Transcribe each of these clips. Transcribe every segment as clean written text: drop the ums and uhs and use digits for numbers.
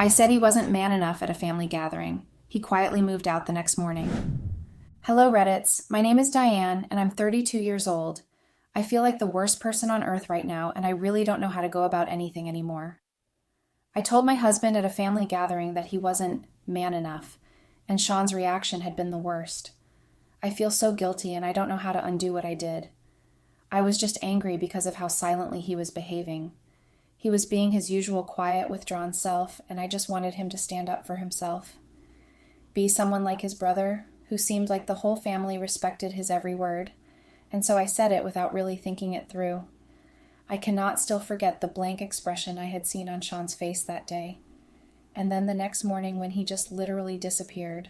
I said he wasn't man enough at a family gathering. He quietly moved out the next morning. Hello, Reddits. My name is Diane, and I'm 32 years old. I feel like the worst person on earth right now, and I really don't know how to go about anything anymore. I told my husband at a family gathering that he wasn't man enough, and Sean's reaction had been the worst. I feel so guilty, and I don't know how to undo what I did. I was just angry because of how silently he was behaving. He was being his usual quiet, withdrawn self, and I just wanted him to stand up for himself. Be someone like his brother, who seemed like the whole family respected his every word, and so I said it without really thinking it through. I cannot still forget the blank expression I had seen on Sean's face that day, and then the next morning when he just literally disappeared.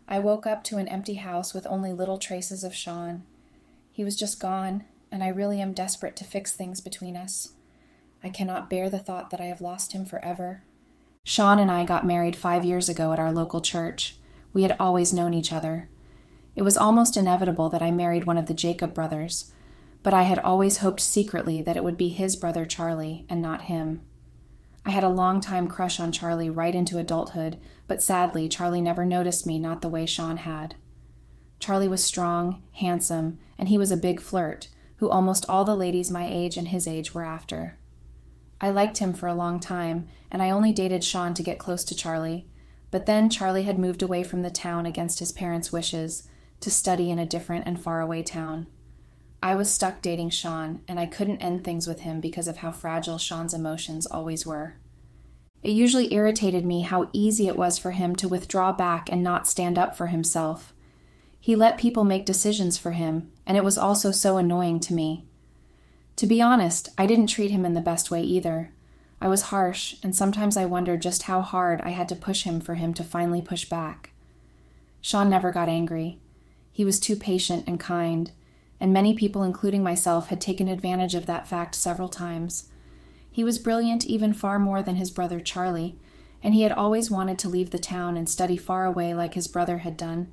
I woke up to an empty house with only little traces of Sean. He was just gone, and I really am desperate to fix things between us. I cannot bear the thought that I have lost him forever. Sean and I got married 5 years ago at our local church. We had always known each other. It was almost inevitable that I married one of the Jacob brothers, but I had always hoped secretly that it would be his brother Charlie and not him. I had a long-time crush on Charlie right into adulthood, but sadly, Charlie never noticed me, not the way Sean had. Charlie was strong, handsome, and he was a big flirt, who almost all the ladies my age and his age were after. I liked him for a long time, and I only dated Sean to get close to Charlie, but then Charlie had moved away from the town against his parents' wishes to study in a different and faraway town. I was stuck dating Sean, and I couldn't end things with him because of how fragile Sean's emotions always were. It usually irritated me how easy it was for him to withdraw back and not stand up for himself. He let people make decisions for him, and it was also so annoying to me. To be honest, I didn't treat him in the best way either. I was harsh, and sometimes I wondered just how hard I had to push him for him to finally push back. Sean never got angry. He was too patient and kind, and many people, including myself, had taken advantage of that fact several times. He was brilliant even far more than his brother Charlie, and he had always wanted to leave the town and study far away like his brother had done,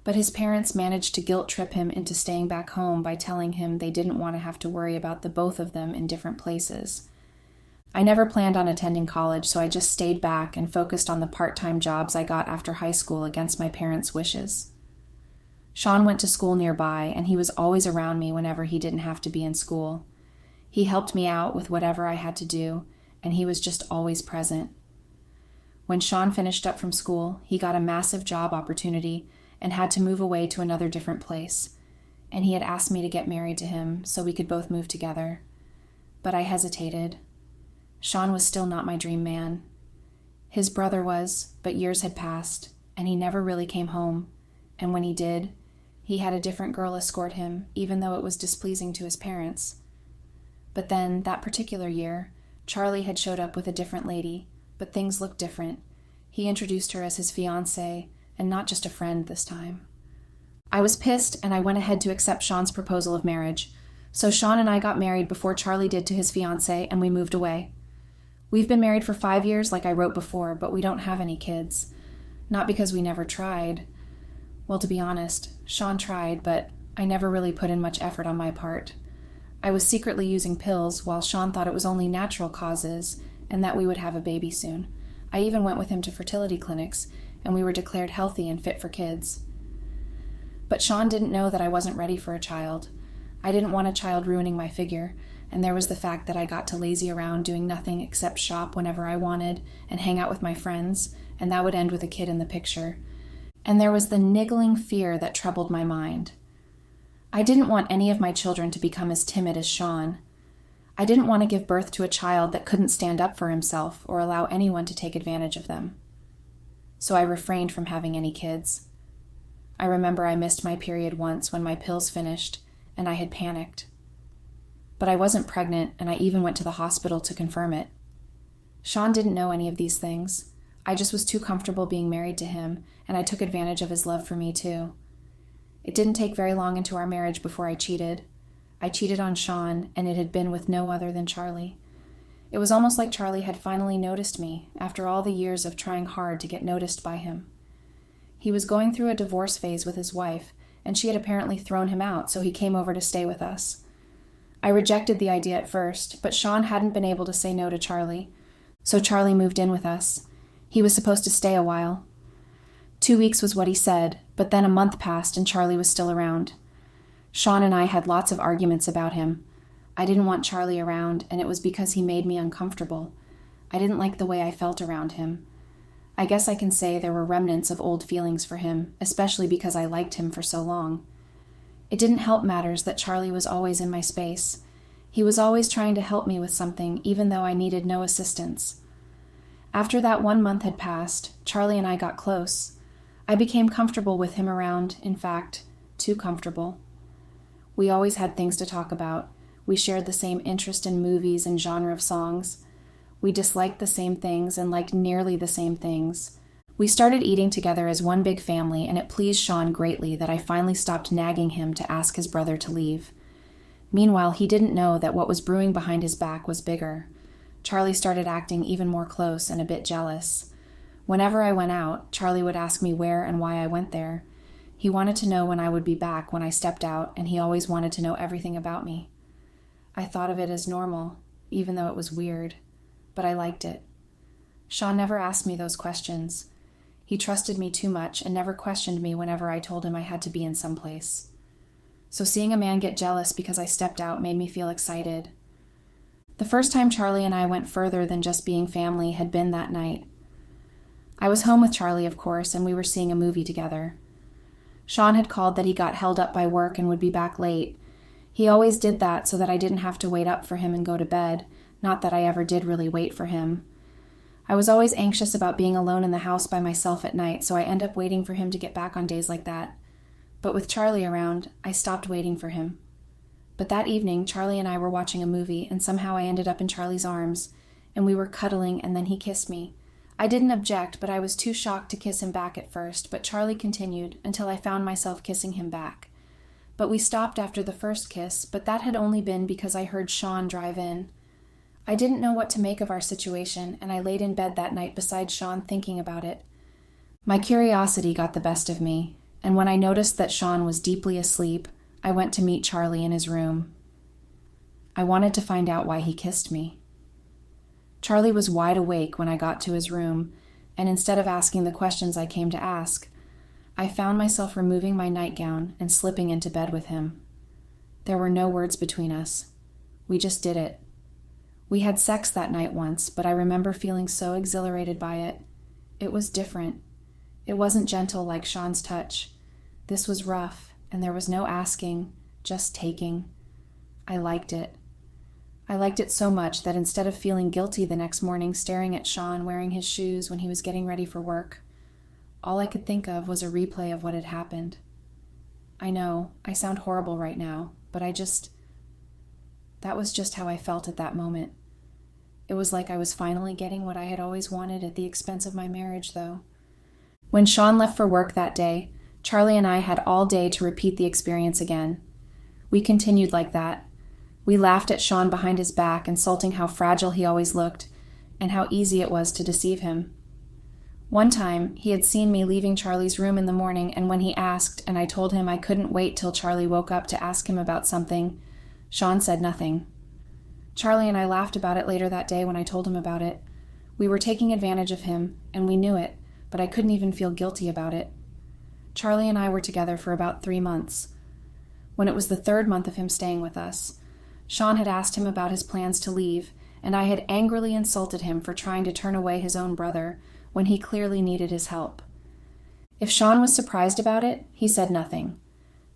but his parents managed to guilt-trip him into staying back home by telling him they didn't want to have to worry about the both of them in different places. I never planned on attending college, so I just stayed back and focused on the part-time jobs I got after high school against my parents' wishes. Sean went to school nearby, and he was always around me whenever he didn't have to be in school. He helped me out with whatever I had to do, and he was just always present. When Sean finished up from school, he got a massive job opportunity and had to move away to another different place, and he had asked me to get married to him so we could both move together. But I hesitated. Sean was still not my dream man. His brother was, but years had passed, and he never really came home, and when he did, he had a different girl escort him, even though it was displeasing to his parents. But then, that particular year, Charlie had showed up with a different lady, but things looked different. He introduced her as his fiancée, and not just a friend this time. I was pissed, and I went ahead to accept Sean's proposal of marriage. So Sean and I got married before Charlie did to his fiancée, and we moved away. We've been married for 5 years, like I wrote before, but we don't have any kids. Not because we never tried. Well, to be honest, Sean tried, but I never really put in much effort on my part. I was secretly using pills, while Sean thought it was only natural causes, and that we would have a baby soon. I even went with him to fertility clinics, and we were declared healthy and fit for kids. But Sean didn't know that I wasn't ready for a child. I didn't want a child ruining my figure, and there was the fact that I got to lazy around doing nothing except shop whenever I wanted and hang out with my friends, and that would end with a kid in the picture. And there was the niggling fear that troubled my mind. I didn't want any of my children to become as timid as Sean. I didn't want to give birth to a child that couldn't stand up for himself or allow anyone to take advantage of them. So I refrained from having any kids. I remember I missed my period once when my pills finished, and I had panicked. But I wasn't pregnant, and I even went to the hospital to confirm it. Sean didn't know any of these things. I just was too comfortable being married to him, and I took advantage of his love for me too. It didn't take very long into our marriage before I cheated. I cheated on Sean, and it had been with no other than Charlie. It was almost like Charlie had finally noticed me after all the years of trying hard to get noticed by him. He was going through a divorce phase with his wife, and she had apparently thrown him out, so he came over to stay with us. I rejected the idea at first, but Sean hadn't been able to say no to Charlie, So Charlie moved in with us. He was supposed to stay a while. 2 weeks was what he said, but then a month passed and Charlie was still around. Sean and I had lots of arguments about him. I didn't want Charlie around, and it was because he made me uncomfortable. I didn't like the way I felt around him. I guess I can say there were remnants of old feelings for him, especially because I liked him for so long. It didn't help matters that Charlie was always in my space. He was always trying to help me with something, even though I needed no assistance. After that 1 month had passed, Charlie and I got close. I became comfortable with him around, in fact, too comfortable. We always had things to talk about. We shared the same interest in movies and genre of songs. We disliked the same things and liked nearly the same things. We started eating together as one big family, and it pleased Sean greatly that I finally stopped nagging him to ask his brother to leave. Meanwhile, he didn't know that what was brewing behind his back was bigger. Charlie started acting even more close and a bit jealous. Whenever I went out, Charlie would ask me where and why I went there. He wanted to know when I would be back when I stepped out, and he always wanted to know everything about me. I thought of it as normal, even though it was weird, but I liked it. Sean never asked me those questions. He trusted me too much and never questioned me whenever I told him I had to be in some place. So seeing a man get jealous because I stepped out made me feel excited. The first time Charlie and I went further than just being family had been that night. I was home with Charlie, of course, and we were seeing a movie together. Sean had called that he got held up by work and would be back late. He always did that so that I didn't have to wait up for him and go to bed, not that I ever did really wait for him. I was always anxious about being alone in the house by myself at night, so I end up waiting for him to get back on days like that. But with Charlie around, I stopped waiting for him. But that evening, Charlie and I were watching a movie, and somehow I ended up in Charlie's arms, and we were cuddling, and then he kissed me. I didn't object, but I was too shocked to kiss him back at first, but Charlie continued until I found myself kissing him back. But we stopped after the first kiss, but that had only been because I heard Sean drive in. I didn't know what to make of our situation, and I laid in bed that night beside Sean thinking about it. My curiosity got the best of me, and when I noticed that Sean was deeply asleep, I went to meet Charlie in his room. I wanted to find out why he kissed me. Charlie was wide awake when I got to his room, and instead of asking the questions I came to ask, I found myself removing my nightgown and slipping into bed with him. There were no words between us. We just did it. We had sex that night once, but I remember feeling so exhilarated by it. It was different. It wasn't gentle like Sean's touch. This was rough, and there was no asking, just taking. I liked it. I liked it so much that instead of feeling guilty the next morning staring at Sean wearing his shoes when he was getting ready for work, all I could think of was a replay of what had happened. I know, I sound horrible right now, but that was just how I felt at that moment. It was like I was finally getting what I had always wanted at the expense of my marriage, though. When Sean left for work that day, Charlie and I had all day to repeat the experience again. We continued like that. We laughed at Sean behind his back, insulting how fragile he always looked, and how easy it was to deceive him. One time, he had seen me leaving Charlie's room in the morning, and when he asked, and I told him I couldn't wait till Charlie woke up to ask him about something, Sean said nothing. Charlie and I laughed about it later that day when I told him about it. We were taking advantage of him, and we knew it, but I couldn't even feel guilty about it. Charlie and I were together for about 3 months. When it was the 3rd month of him staying with us, Sean had asked him about his plans to leave, and I had angrily insulted him for trying to turn away his own brother when he clearly needed his help. If Sean was surprised about it, he said nothing,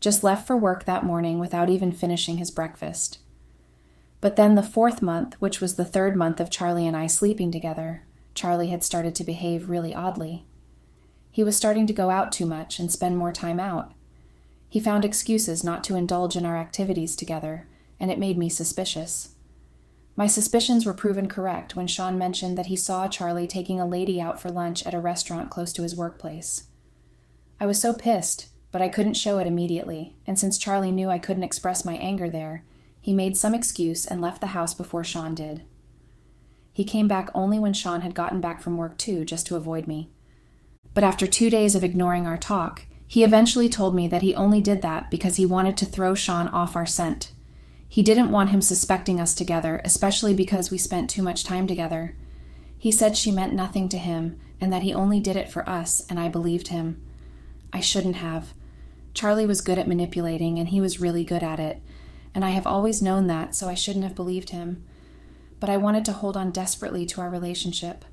just left for work that morning without even finishing his breakfast. But then the 4th month, which was the 3rd month of Charlie and I sleeping together, Charlie had started to behave really oddly. He was starting to go out too much and spend more time out. He found excuses not to indulge in our activities together, and it made me suspicious. My suspicions were proven correct when Sean mentioned that he saw Charlie taking a lady out for lunch at a restaurant close to his workplace. I was so pissed, but I couldn't show it immediately, and since Charlie knew I couldn't express my anger there, he made some excuse and left the house before Sean did. He came back only when Sean had gotten back from work too, just to avoid me. But after 2 days of ignoring our talk, he eventually told me that he only did that because he wanted to throw Sean off our scent. He didn't want him suspecting us together, especially because we spent too much time together. He said she meant nothing to him and that he only did it for us, and I believed him. I shouldn't have. Charlie was good at manipulating, and he was really good at it, and I have always known that, so I shouldn't have believed him. But I wanted to hold on desperately to our relationship.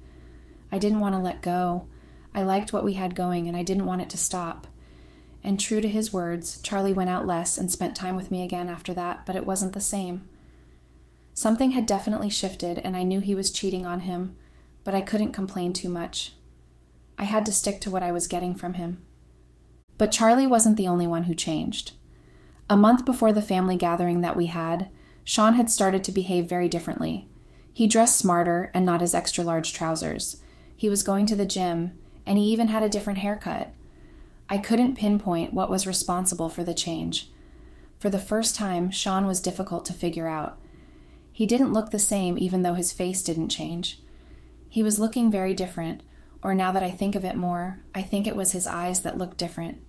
I didn't want to let go. I liked what we had going, and I didn't want it to stop. And true to his words, Charlie went out less and spent time with me again after that, but it wasn't the same. Something had definitely shifted, and I knew he was cheating on him, but I couldn't complain too much. I had to stick to what I was getting from him. But Charlie wasn't the only one who changed. A month before the family gathering that we had, Sean had started to behave very differently. He dressed smarter and not his extra-large trousers. He was going to the gym, and he even had a different haircut. I couldn't pinpoint what was responsible for the change. For the first time, Sean was difficult to figure out. He didn't look the same even though his face didn't change. He was looking very different, or now that I think of it more, I think it was his eyes that looked different.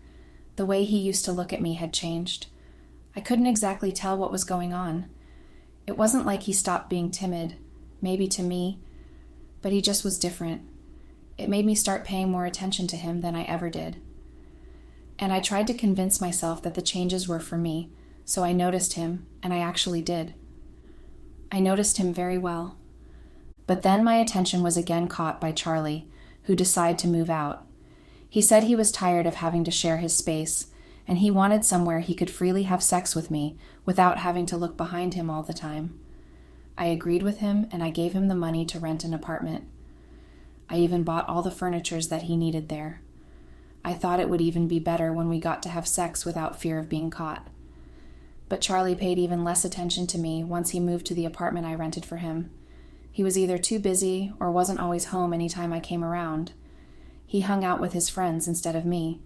The way he used to look at me had changed. I couldn't exactly tell what was going on. It wasn't like he stopped being timid, maybe to me, but he just was different. It made me start paying more attention to him than I ever did. And I tried to convince myself that the changes were for me, so I noticed him, and I actually did. I noticed him very well. But then my attention was again caught by Charlie, who decided to move out. He said he was tired of having to share his space, and he wanted somewhere he could freely have sex with me without having to look behind him all the time. I agreed with him, and I gave him the money to rent an apartment. I even bought all the furniture that he needed there. I thought it would even be better when we got to have sex without fear of being caught. But Charlie paid even less attention to me once he moved to the apartment I rented for him. He was either too busy or wasn't always home any time I came around. He hung out with his friends instead of me.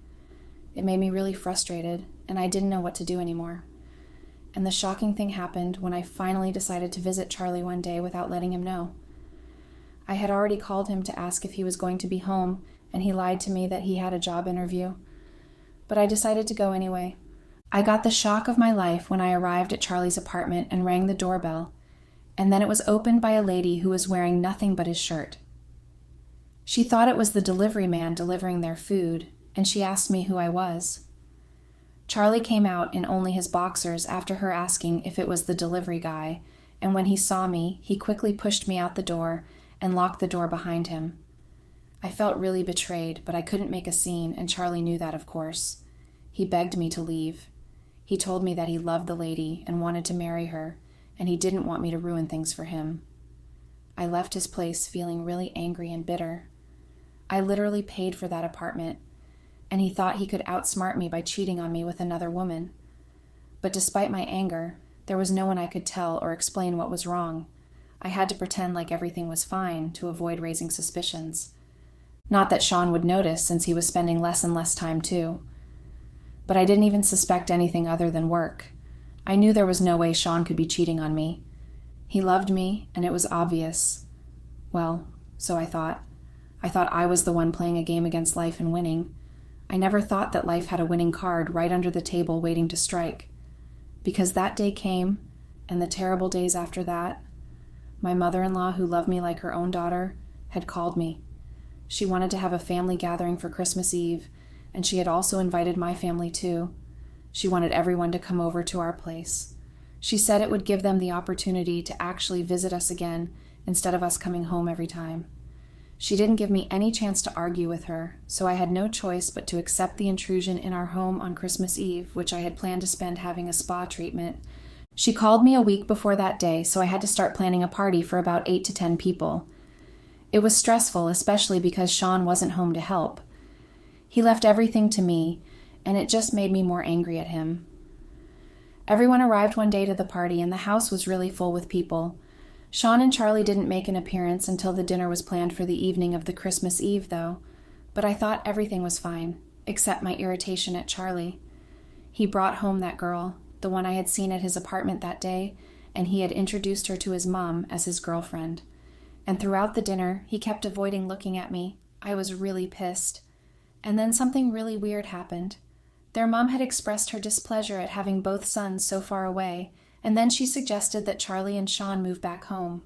It made me really frustrated, and I didn't know what to do anymore. And the shocking thing happened when I finally decided to visit Charlie one day without letting him know. I had already called him to ask if he was going to be home, and he lied to me that he had a job interview. But I decided to go anyway. I got the shock of my life when I arrived at Charlie's apartment and rang the doorbell, and then it was opened by a lady who was wearing nothing but his shirt. She thought it was the delivery man delivering their food, and she asked me who I was. Charlie came out in only his boxers after her asking if it was the delivery guy, and when he saw me, he quickly pushed me out the door and locked the door behind him. I felt really betrayed, but I couldn't make a scene, and Charlie knew that, of course. He begged me to leave. He told me that he loved the lady and wanted to marry her, and he didn't want me to ruin things for him. I left his place feeling really angry and bitter. I literally paid for that apartment, and he thought he could outsmart me by cheating on me with another woman. But despite my anger, there was no one I could tell or explain what was wrong. I had to pretend like everything was fine to avoid raising suspicions. Not that Sean would notice, since he was spending less and less time too. But I didn't even suspect anything other than work. I knew there was no way Sean could be cheating on me. He loved me, and it was obvious. Well, so I thought. I thought I was the one playing a game against life and winning. I never thought that life had a winning card right under the table waiting to strike. Because that day came, and the terrible days after that, my mother-in-law, who loved me like her own daughter, had called me. She wanted to have a family gathering for Christmas Eve, and she had also invited my family too. She wanted everyone to come over to our place. She said it would give them the opportunity to actually visit us again instead of us coming home every time. She didn't give me any chance to argue with her, so I had no choice but to accept the intrusion in our home on Christmas Eve, which I had planned to spend having a spa treatment. She called me a week before that day, so I had to start planning a party for about 8 to 10 people. It was stressful, especially because Sean wasn't home to help. He left everything to me, and it just made me more angry at him. Everyone arrived one day to the party, and the house was really full with people. Sean and Charlie didn't make an appearance until the dinner was planned for the evening of the Christmas Eve, though, but I thought everything was fine, except my irritation at Charlie. He brought home that girl, the one I had seen at his apartment that day, and he had introduced her to his mom as his girlfriend. And throughout the dinner, he kept avoiding looking at me. I was really pissed. And then something really weird happened. Their mom had expressed her displeasure at having both sons so far away, and then she suggested that Charlie and Sean move back home.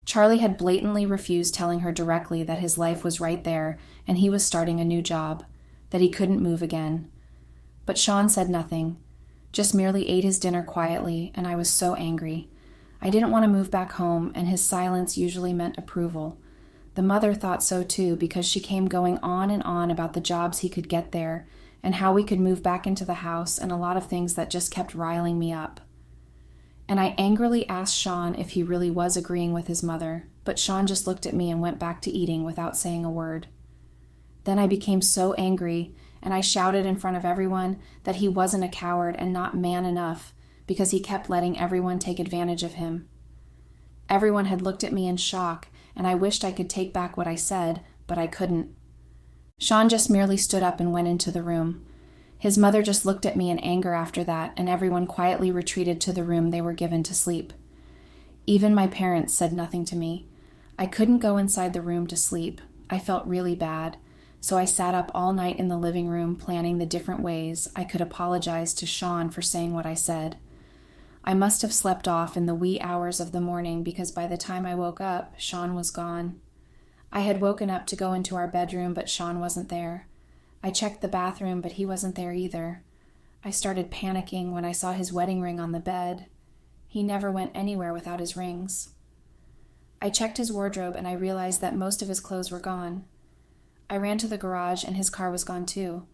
Charlie had blatantly refused telling her directly that his life was right there and he was starting a new job, that he couldn't move again. But Sean said nothing, just merely ate his dinner quietly, and I was so angry. I didn't want to move back home, and his silence usually meant approval. The mother thought so too, because she came going on and on about the jobs he could get there and how we could move back into the house and a lot of things that just kept riling me up. And I angrily asked Sean if he really was agreeing with his mother, but Sean just looked at me and went back to eating without saying a word. Then I became so angry, and I shouted in front of everyone that he wasn't a coward and not man enough because he kept letting everyone take advantage of him. Everyone had looked at me in shock, and I wished I could take back what I said, but I couldn't. Sean just merely stood up and went into the room. His mother just looked at me in anger after that, and everyone quietly retreated to the room they were given to sleep. Even my parents said nothing to me. I couldn't go inside the room to sleep. I felt really bad, so I sat up all night in the living room planning the different ways I could apologize to Sean for saying what I said. I must have slept off in the wee hours of the morning because by the time I woke up, Sean was gone. I had woken up to go into our bedroom, but Sean wasn't there. I checked the bathroom, but he wasn't there either. I started panicking when I saw his wedding ring on the bed. He never went anywhere without his rings. I checked his wardrobe and I realized that most of his clothes were gone. I ran to the garage and his car was gone too.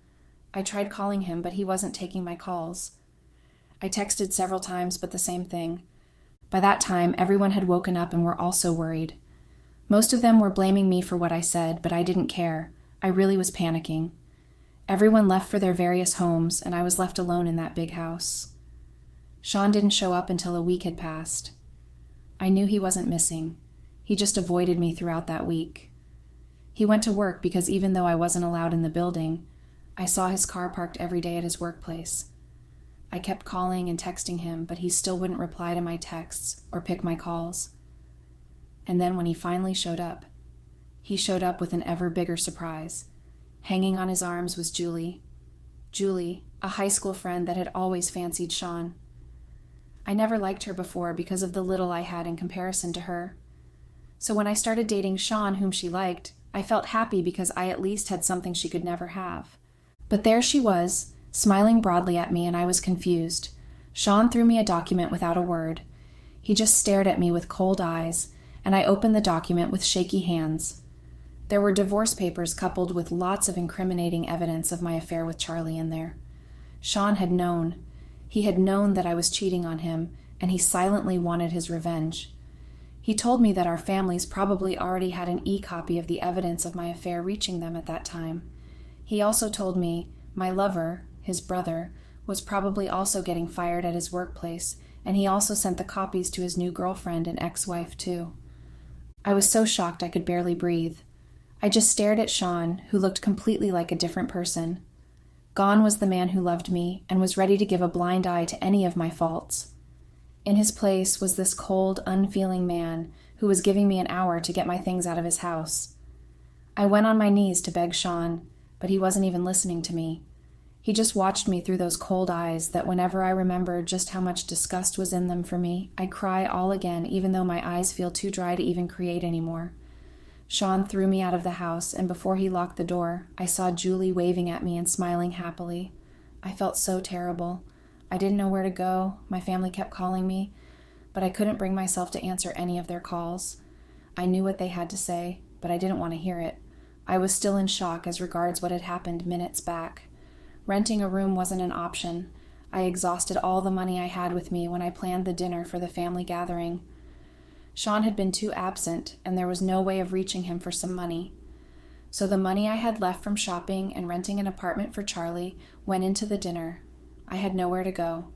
I tried calling him, but he wasn't taking my calls. I texted several times, but the same thing. By that time, everyone had woken up and were also worried. Most of them were blaming me for what I said, but I didn't care. I really was panicking. Everyone left for their various homes, and I was left alone in that big house. Sean didn't show up until a week had passed. I knew he wasn't missing. He just avoided me throughout that week. He went to work because even though I wasn't allowed in the building, I saw his car parked every day at his workplace. I kept calling and texting him, but he still wouldn't reply to my texts or pick my calls. And then when he finally showed up, he showed up with an ever bigger surprise. Hanging on his arms was Julie. Julie, a high school friend that had always fancied Sean. I never liked her before because of the little I had in comparison to her. So when I started dating Sean, whom she liked, I felt happy because I at least had something she could never have. But there she was, smiling broadly at me, and I was confused. Sean threw me a document without a word. He just stared at me with cold eyes, and I opened the document with shaky hands. There were divorce papers coupled with lots of incriminating evidence of my affair with Charlie in there. Sean had known. He had known that I was cheating on him, and he silently wanted his revenge. He told me that our families probably already had an e-copy of the evidence of my affair reaching them at that time. He also told me my lover, his brother, was probably also getting fired at his workplace, and he also sent the copies to his new girlfriend and ex-wife too. I was so shocked I could barely breathe. I just stared at Sean, who looked completely like a different person. Gone was the man who loved me and was ready to give a blind eye to any of my faults. In his place was this cold, unfeeling man who was giving me an hour to get my things out of his house. I went on my knees to beg Sean, but he wasn't even listening to me. He just watched me through those cold eyes that whenever I remembered just how much disgust was in them for me, I'd cry all again even though my eyes feel too dry to even create anymore. Sean threw me out of the house, and before he locked the door, I saw Julie waving at me and smiling happily. I felt so terrible. I didn't know where to go. My family kept calling me, but I couldn't bring myself to answer any of their calls. I knew what they had to say, but I didn't want to hear it. I was still in shock as regards what had happened minutes back. Renting a room wasn't an option. I exhausted all the money I had with me when I planned the dinner for the family gathering. Sean had been too absent, and there was no way of reaching him for some money. So the money I had left from shopping and renting an apartment for Charlie went into the dinner. I had nowhere to go.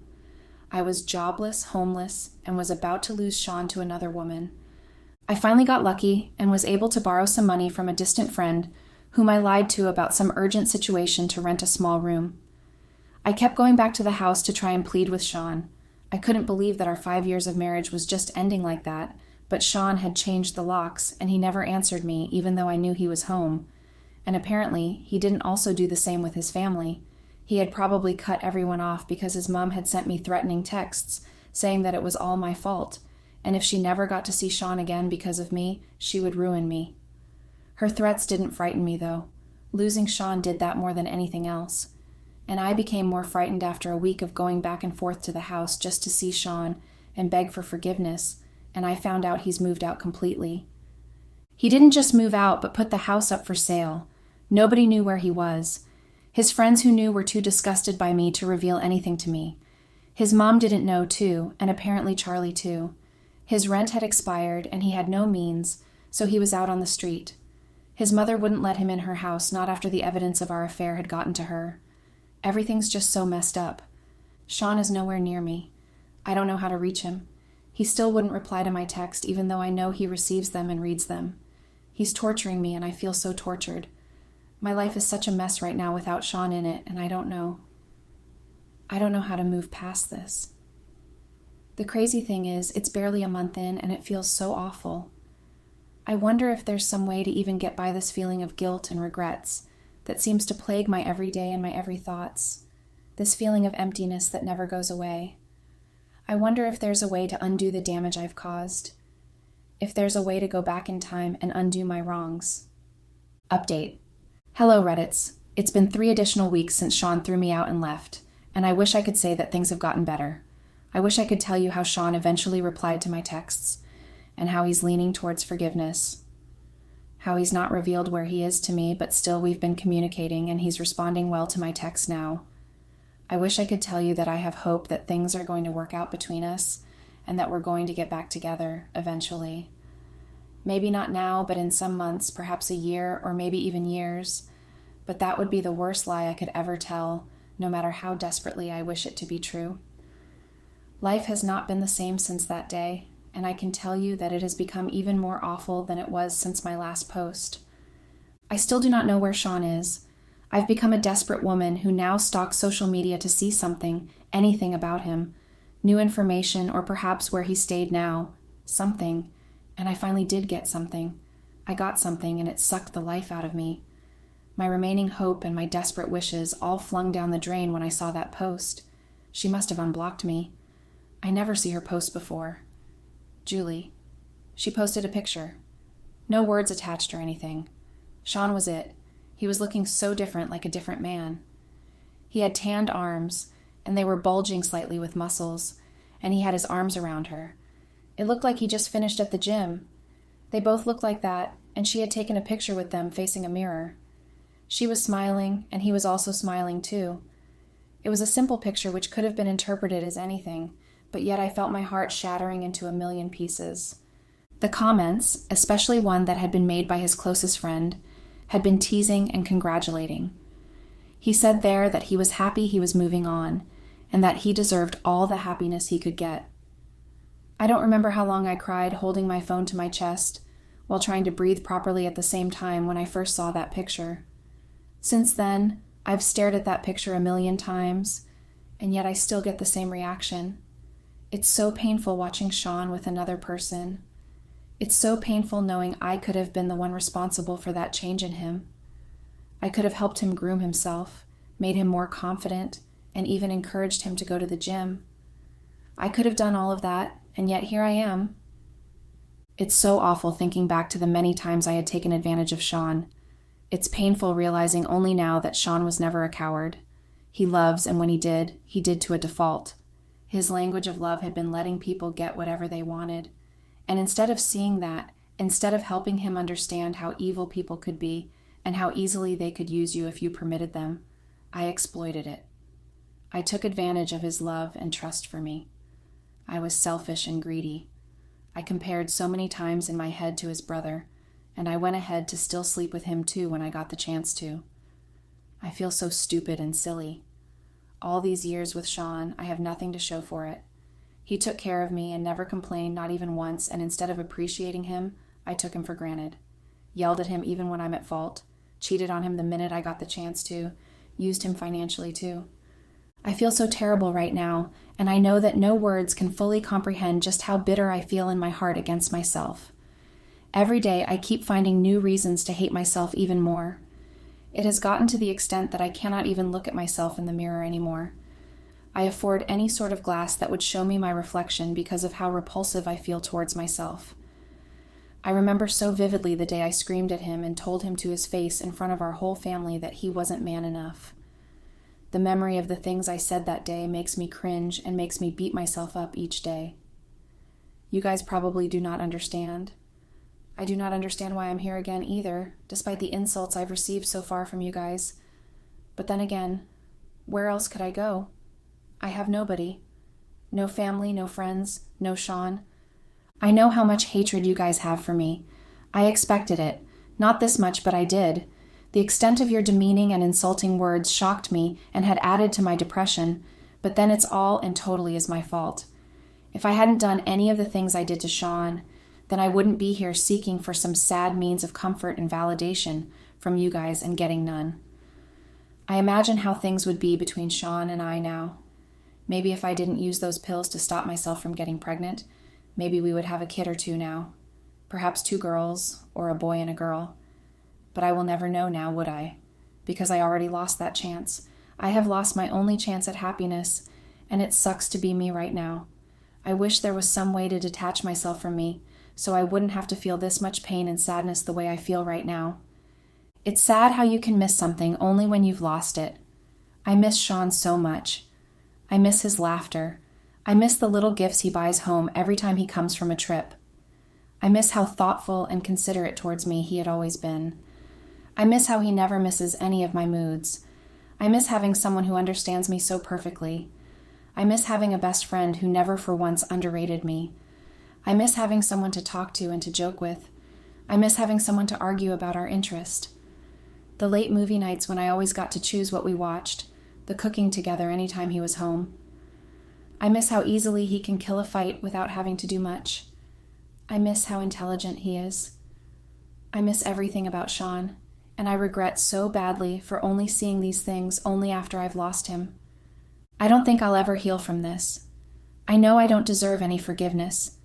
I was jobless, homeless, and was about to lose Sean to another woman. I finally got lucky and was able to borrow some money from a distant friend whom I lied to about some urgent situation to rent a small room. I kept going back to the house to try and plead with Sean. I couldn't believe that our 5 years of marriage was just ending like that, but Sean had changed the locks, and he never answered me even though I knew he was home. And apparently, he didn't also do the same with his family. He had probably cut everyone off because his mom had sent me threatening texts saying that it was all my fault, and if she never got to see Sean again because of me, she would ruin me. Her threats didn't frighten me, though. Losing Sean did that more than anything else. And I became more frightened after a week of going back and forth to the house just to see Sean and beg for forgiveness, and I found out he's moved out completely. He didn't just move out, but put the house up for sale. Nobody knew where he was. His friends who knew were too disgusted by me to reveal anything to me. His mom didn't know, too, and apparently Charlie, too. His rent had expired, and he had no means, so he was out on the street. His mother wouldn't let him in her house, not after the evidence of our affair had gotten to her. Everything's just so messed up. Sean is nowhere near me. I don't know how to reach him. He still wouldn't reply to my text, even though I know he receives them and reads them. He's torturing me, and I feel so tortured. My life is such a mess right now without Sean in it, and I don't know how to move past this. The crazy thing is, it's barely a month in, and it feels so awful. I wonder if there's some way to even get by this feeling of guilt and regrets that seems to plague my every day and my every thoughts, this feeling of emptiness that never goes away. I wonder if there's a way to undo the damage I've caused, if there's a way to go back in time and undo my wrongs. Update. Hello, Reddits. It's been 3 additional weeks since Sean threw me out and left, and I wish I could say that things have gotten better. I wish I could tell you how Sean eventually replied to my texts, and how he's leaning towards forgiveness, how he's not revealed where he is to me, but still we've been communicating and he's responding well to my texts now. I wish I could tell you that I have hope that things are going to work out between us and that we're going to get back together eventually. Maybe not now, but in some months, perhaps a year or maybe even years. But that would be the worst lie I could ever tell, no matter how desperately I wish it to be true. Life has not been the same since that day, and I can tell you that it has become even more awful than it was since my last post. I still do not know where Sean is. I've become a desperate woman who now stalks social media to see something, anything about him, new information, or perhaps where he stayed now, something, and I finally did get something. I got something, and it sucked the life out of me. My remaining hope and my desperate wishes all flung down the drain when I saw that post. She must have unblocked me. I never see her post before. Julie. She posted a picture. No words attached or anything. Sean was it. He was looking so different, like a different man. He had tanned arms, and they were bulging slightly with muscles, and he had his arms around her. It looked like he just finished at the gym. They both looked like that, and she had taken a picture with them facing a mirror. She was smiling, and he was also smiling too. It was a simple picture which could have been interpreted as anything, but yet I felt my heart shattering into a million pieces. The comments, especially one that had been made by his closest friend, had been teasing and congratulating. He said there that he was happy he was moving on, and that he deserved all the happiness he could get. I don't remember how long I cried holding my phone to my chest, while trying to breathe properly at the same time when I first saw that picture. Since then, I've stared at that picture a million times, and yet I still get the same reaction. It's so painful watching Sean with another person. It's so painful knowing I could have been the one responsible for that change in him. I could have helped him groom himself, made him more confident, and even encouraged him to go to the gym. I could have done all of that, and yet here I am. It's so awful thinking back to the many times I had taken advantage of Sean. It's painful realizing only now that Sean was never a coward. He loves, and when he did to a default. His language of love had been letting people get whatever they wanted. And instead of seeing that, instead of helping him understand how evil people could be and how easily they could use you if you permitted them, I exploited it. I took advantage of his love and trust for me. I was selfish and greedy. I compared so many times in my head to his brother, and I went ahead to still sleep with him too when I got the chance to. I feel so stupid and silly. All these years with Sean, I have nothing to show for it. He took care of me and never complained, not even once, and instead of appreciating him, I took him for granted. Yelled at him even when I'm at fault, cheated on him the minute I got the chance to, used him financially too. I feel so terrible right now, and I know that no words can fully comprehend just how bitter I feel in my heart against myself. Every day I keep finding new reasons to hate myself even more. It has gotten to the extent that I cannot even look at myself in the mirror anymore. I afford any sort of glass that would show me my reflection because of how repulsive I feel towards myself. I remember so vividly the day I screamed at him and told him to his face in front of our whole family that he wasn't man enough. The memory of the things I said that day makes me cringe and makes me beat myself up each day. You guys probably do not understand. I do not understand why I'm here again either, despite the insults I've received so far from you guys. But then again, where else could I go? I have nobody. No family, no friends, no Sean. I know how much hatred you guys have for me. I expected it. Not this much, but I did. The extent of your demeaning and insulting words shocked me and had added to my depression, but then it's all and totally is my fault. If I hadn't done any of the things I did to Sean, then I wouldn't be here seeking for some sad means of comfort and validation from you guys and getting none. I imagine how things would be between Sean and I now. Maybe if I didn't use those pills to stop myself from getting pregnant, maybe we would have a kid or two now. Perhaps 2 girls, or a boy and a girl. But I will never know now, would I? Because I already lost that chance. I have lost my only chance at happiness, and it sucks to be me right now. I wish there was some way to detach myself from me, so I wouldn't have to feel this much pain and sadness the way I feel right now. It's sad how you can miss something only when you've lost it. I miss Sean so much. I miss his laughter. I miss the little gifts he buys home every time he comes from a trip. I miss how thoughtful and considerate towards me he had always been. I miss how he never misses any of my moods. I miss having someone who understands me so perfectly. I miss having a best friend who never for once underrated me. I miss having someone to talk to and to joke with. I miss having someone to argue about our interest. The late movie nights when I always got to choose what we watched, the cooking together anytime he was home. I miss how easily he can kill a fight without having to do much. I miss how intelligent he is. I miss everything about Sean, and I regret so badly for only seeing these things only after I've lost him. I don't think I'll ever heal from this. I know I don't deserve any forgiveness.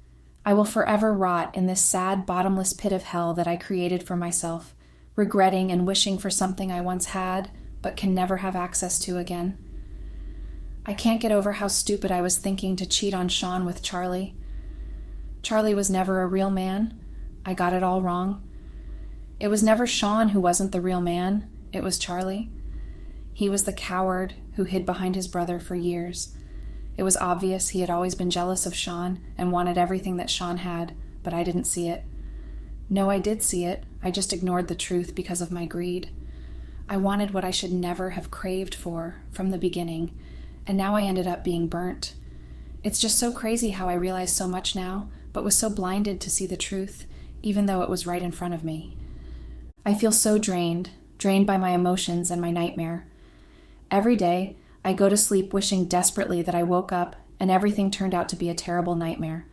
I will forever rot in this sad, bottomless pit of hell that I created for myself, regretting and wishing for something I once had, but can never have access to again. I can't get over how stupid I was thinking to cheat on Sean with Charlie. Charlie was never a real man. I got it all wrong. It was never Sean who wasn't the real man. It was Charlie. He was the coward who hid behind his brother for years. It was obvious he had always been jealous of Sean and wanted everything that Sean had, but I didn't see it. No, I did see it. I just ignored the truth because of my greed. I wanted what I should never have craved for from the beginning, and now I ended up being burnt. It's just so crazy how I realize so much now, but was so blinded to see the truth, even though it was right in front of me. I feel so drained by my emotions and my nightmare. Every day, I go to sleep wishing desperately that I woke up and everything turned out to be a terrible nightmare,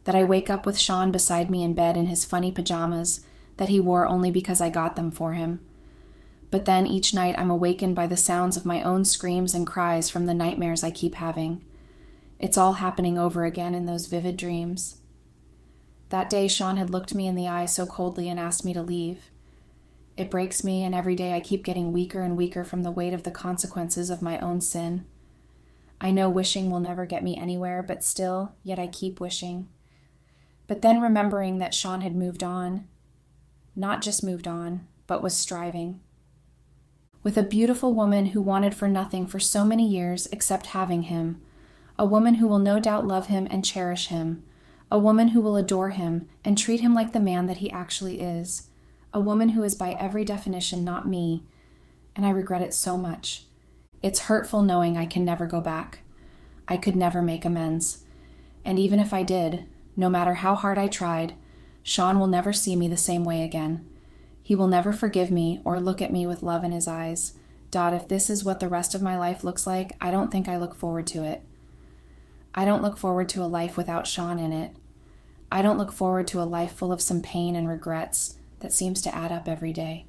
that I wake up with Sean beside me in bed in his funny pajamas that he wore only because I got them for him. But then each night I'm awakened by the sounds of my own screams and cries from the nightmares I keep having. It's all happening over again in those vivid dreams. That day Sean had looked me in the eye so coldly and asked me to leave. It breaks me, and every day I keep getting weaker and weaker from the weight of the consequences of my own sin. I know wishing will never get me anywhere, but still, yet I keep wishing. But then remembering that Sean had moved on, not just moved on, but was striving. With a beautiful woman who wanted for nothing for so many years except having him, a woman who will no doubt love him and cherish him, a woman who will adore him and treat him like the man that he actually is, a woman who is by every definition not me, and I regret it so much. It's hurtful knowing I can never go back. I could never make amends. And even if I did, no matter how hard I tried, Sean will never see me the same way again. He will never forgive me or look at me with love in his eyes. Dot, if this is what the rest of my life looks like, I don't think I look forward to it. I don't look forward to a life without Sean in it. I don't look forward to a life full of some pain and regrets that seems to add up every day.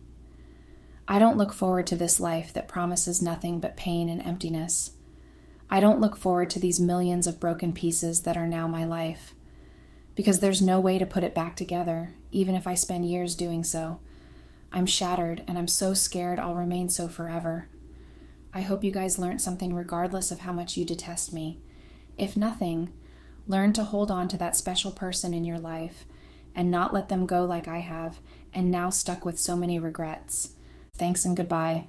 I don't look forward to this life that promises nothing but pain and emptiness. I don't look forward to these millions of broken pieces that are now my life, because there's no way to put it back together, even if I spend years doing so. I'm shattered, and I'm so scared I'll remain so forever. I hope you guys learned something regardless of how much you detest me. If nothing, learn to hold on to that special person in your life and not let them go like I have and now stuck with so many regrets. Thanks and goodbye.